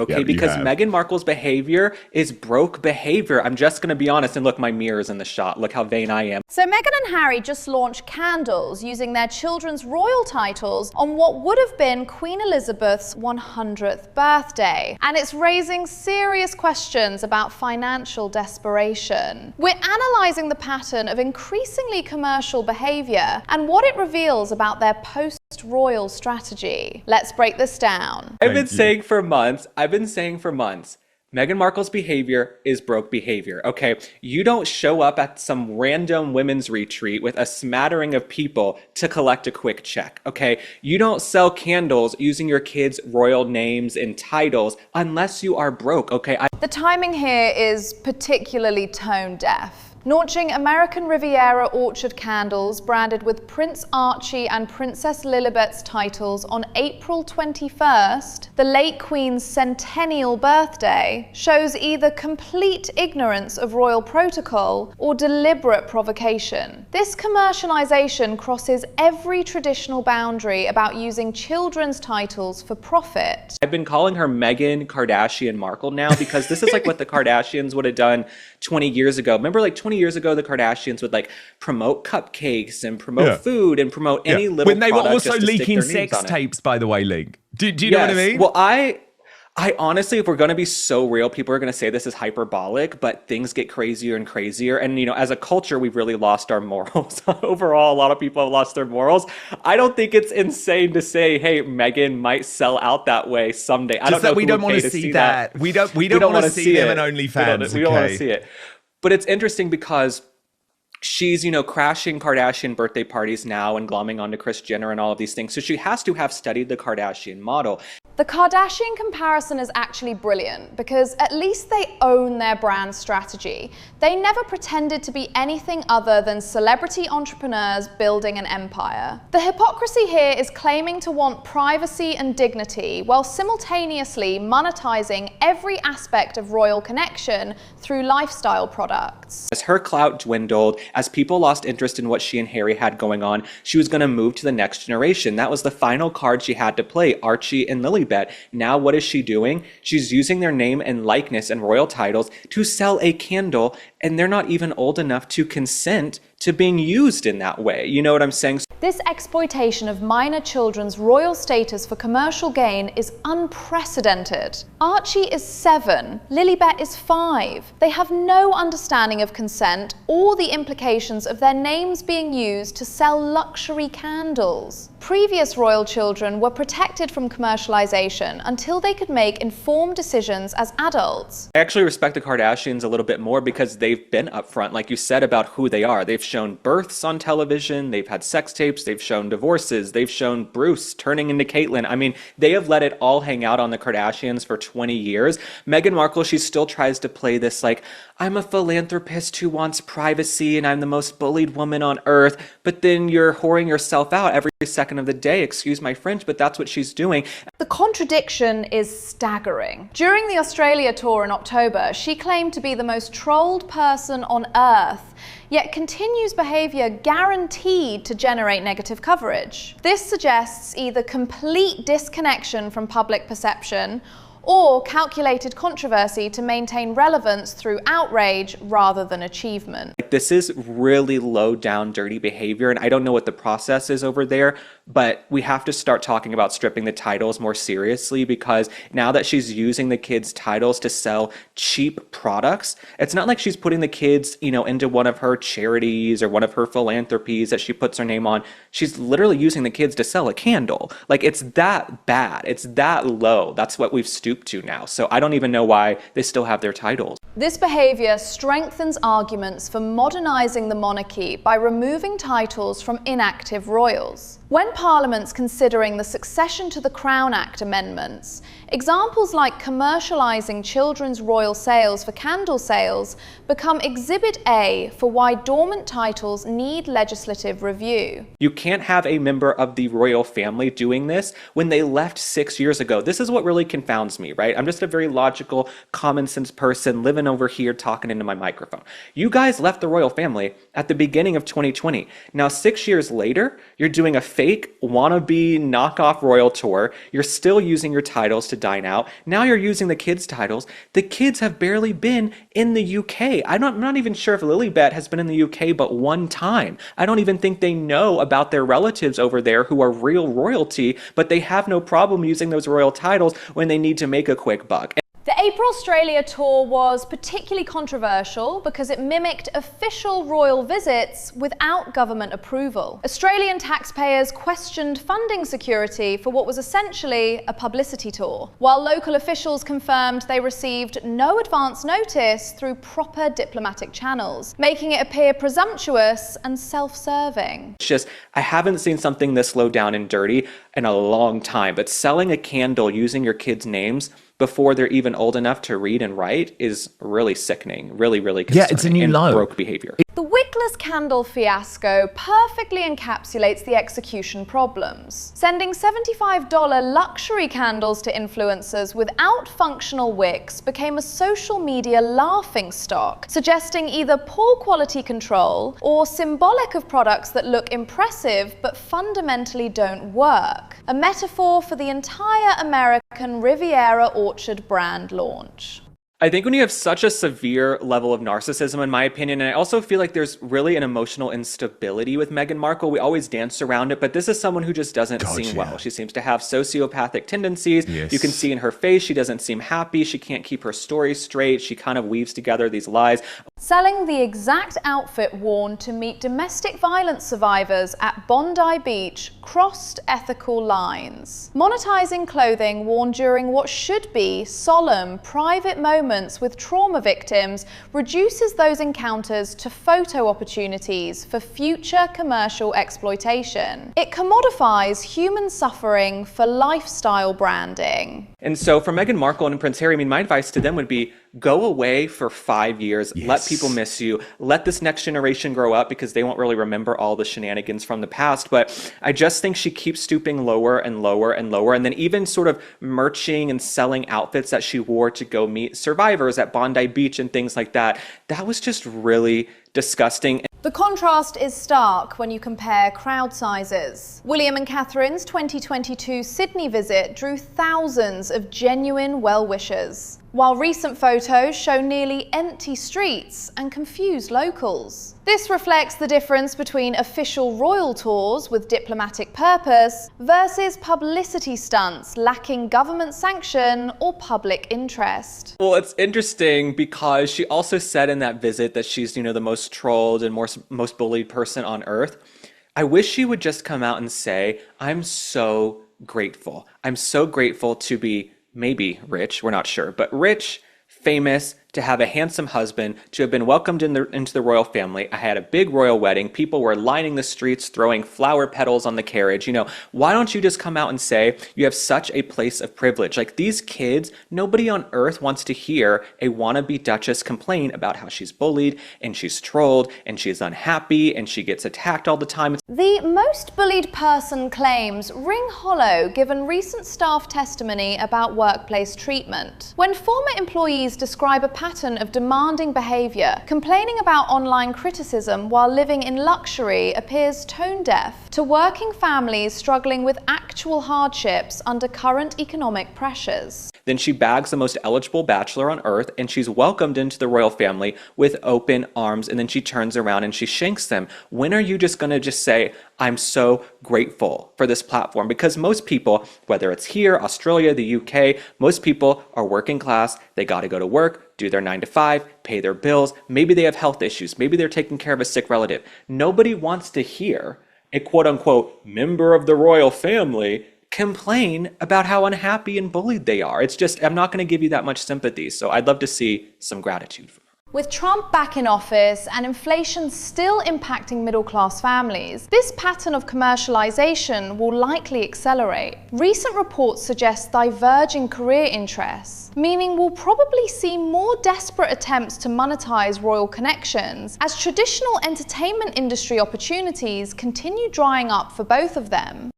Okay, Yeah, you because have. Meghan Markle's behavior is broke behavior. I'm just going to be honest. And look, my mirror's in the shot. Look how vain I am. So Meghan and Harry just launched candles using their children's royal titles on what would have been Queen Elizabeth's 100th birthday. And it's raising serious questions about financial desperation. We're analysing the pattern of increasingly commercial behaviour and what it reveals about their post-royal strategy. Let's break this down. I've been saying for months, Meghan Markle's behavior is broke behavior, okay? You don't show up at some random women's retreat with a smattering of people to collect a quick check, okay? You don't sell candles using your kids' royal names and titles unless you are broke, okay? The timing here is particularly tone deaf. Launching American Riviera orchard candles branded with Prince Archie and Princess Lilibet's titles on April 21st, the late Queen's centennial birthday, shows either complete ignorance of royal protocol or deliberate provocation. This commercialization crosses every traditional boundary about using children's titles for profit. I've been calling her Meghan Kardashian Markle now because this is like what the Kardashians would have done 20 years ago. Remember, like 20 years ago, the Kardashians would like promote cupcakes and promote food and promote any little when they were product also just to stick leaking their names sex on it. tapes, by the way, Link. Do you know what I mean? Well, I honestly, if we're going to be so real, people are going to say this is hyperbolic, but things get crazier and crazier. And, you know, as a culture, we've really lost our morals. Overall, a lot of people have lost their morals. I don't think it's insane to say, hey, Meghan might sell out that way someday. I don't know. We don't want to see that. We don't want to see them in OnlyFans. We don't want to see it. But it's interesting because she's, you know, crashing Kardashian birthday parties now and glomming onto Kris Jenner and all of these things. So she has to have studied the Kardashian model. The Kardashian comparison is actually brilliant because at least they own their brand strategy. They never pretended to be anything other than celebrity entrepreneurs building an empire. The hypocrisy here is claiming to want privacy and dignity while simultaneously monetizing every aspect of royal connection through lifestyle products. As her clout dwindled, as people lost interest in what she and Harry had going on, she was going to move to the next generation. That was the final card she had to play, Archie and Lilibet. Now what is she doing? She's using their name and likeness and royal titles to sell a candle, and they're not even old enough to consent to being used in that way. You know what I'm saying? This exploitation of minor children's royal status for commercial gain is unprecedented. Archie is 7, Lilibet is 5. They have no understanding of consent or the implications of their names being used to sell luxury candles. Previous royal children were protected from commercialization until they could make informed decisions as adults. I actually respect the Kardashians a little bit more because they've been upfront, like you said, about who they are. They've shown births on television, they've had sex tapes, they've shown divorces, they've shown Bruce turning into Caitlyn. I mean, they have let it all hang out on the Kardashians for 20 years. Meghan Markle, she still tries to play this like, I'm a philanthropist who wants privacy and I'm the most bullied woman on earth, but then you're whoring yourself out every second of the day, excuse my French, but that's what she's doing. The contradiction is staggering. During the Australia tour in October, she claimed to be the most trolled person on earth, yet continues behavior guaranteed to generate negative coverage. This suggests either complete disconnection from public perception or calculated controversy to maintain relevance through outrage rather than achievement. This is really low down dirty behavior, and I don't know what the process is over there, but we have to start talking about stripping the titles more seriously, because now that she's using the kids' titles to sell cheap products, it's not like she's putting the kids, you know, into one of her charities or one of her philanthropies that she puts her name on. She's literally using the kids to sell a candle. Like, it's that bad. It's that low. That's what we've stooped to now. So I don't even know why they still have their titles. This behavior strengthens arguments for modernizing the monarchy by removing titles from inactive royals. When Parliament's considering the Succession to the Crown Act amendments, examples like commercializing children's royal sales for candle sales become Exhibit A for why dormant titles need legislative review. You can't have a member of the royal family doing this when they left 6 years ago. This is what really confounds me, right? I'm just a very logical, common sense person living over here talking into my microphone. You guys left the royal family at the beginning of 2020. Now, 6 years later, you're doing a fake wannabe knockoff royal tour. You're still using your titles to dine out. Now you're using the kids' titles. The kids have barely been in the UK. I'm not even sure if Lilibet has been in the UK but one time. I don't even think they know about their relatives over there who are real royalty, but they have no problem using those royal titles when they need to make a quick buck. The April Australia tour was particularly controversial because it mimicked official royal visits without government approval. Australian taxpayers questioned funding security for what was essentially a publicity tour, while local officials confirmed they received no advance notice through proper diplomatic channels, making it appear presumptuous and self-serving. It's just, I haven't seen something this low down and dirty in a long time, but selling a candle using your kids' names before they're even old enough to read and write is really sickening, really concerning. Yeah, it's a new low. Broke behavior. The wickless candle fiasco perfectly encapsulates the execution problems. Sending $75 luxury candles to influencers without functional wicks became a social media laughingstock, suggesting either poor quality control or symbolic of products that look impressive but fundamentally don't work. A metaphor for the entire American Riviera Orchard brand launch. I think when you have such a severe level of narcissism, in my opinion, and I also feel like there's really an emotional instability with Meghan Markle. We always dance around it, but this is someone who just doesn't seem well. She seems to have sociopathic tendencies. Yes. You can see in her face, she doesn't seem happy. She can't keep her story straight. She kind of weaves together these lies. Selling the exact outfit worn to meet domestic violence survivors at Bondi Beach crossed ethical lines. Monetizing clothing worn during what should be solemn, private moments with trauma victims reduces those encounters to photo opportunities for future commercial exploitation. It commodifies human suffering for lifestyle branding. And so for Meghan Markle and Prince Harry, I mean, my advice to them would be go away for 5 years, let people miss you, let this next generation grow up because they won't really remember all the shenanigans from the past. But I just think she keeps stooping lower and lower and lower. And then even sort of merching and selling outfits that she wore to go meet survivors at Bondi Beach and things like that. That was just really disgusting. The contrast is stark when you compare crowd sizes. William and Catherine's 2022 Sydney visit drew thousands of genuine well-wishers, while recent photos show nearly empty streets and confused locals. This reflects the difference between official royal tours with diplomatic purpose versus publicity stunts lacking government sanction or public interest. Well, it's interesting because she also said in that visit that she's, the most trolled and most bullied person on earth. I wish she would just come out and say, I'm so grateful. I'm so grateful to be maybe rich, we're not sure, but rich, famous, to have a handsome husband, to have been welcomed into the royal family. I had a big royal wedding. People were lining the streets, throwing flower petals on the carriage. Why don't you just come out and say you have such a place of privilege? Like these kids, nobody on earth wants to hear a wannabe duchess complain about how she's bullied and she's trolled and she's unhappy and she gets attacked all the time. The most bullied person claims ring hollow given recent staff testimony about workplace treatment. When former employees describe a pattern of demanding behavior, complaining about online criticism while living in luxury appears tone deaf to working families struggling with actual hardships under current economic pressures. Then she bags the most eligible bachelor on earth and she's welcomed into the royal family with open arms, and then she turns around and she shanks them. When are you just going to just say, I'm so grateful for this platform? Because most people, whether it's here, Australia, the UK, most people are working class. They got to go to work, do their 9 to 5, pay their bills. Maybe they have health issues. Maybe they're taking care of a sick relative. Nobody wants to hear a quote unquote member of the royal family complain about how unhappy and bullied they are. It's just, I'm not going to give you that much sympathy. So I'd love to see some gratitude for her. With Trump back in office and inflation still impacting middle-class families, this pattern of commercialization will likely accelerate. Recent reports suggest diverging career interests, meaning we'll probably see more desperate attempts to monetize royal connections as traditional entertainment industry opportunities continue drying up for both of them.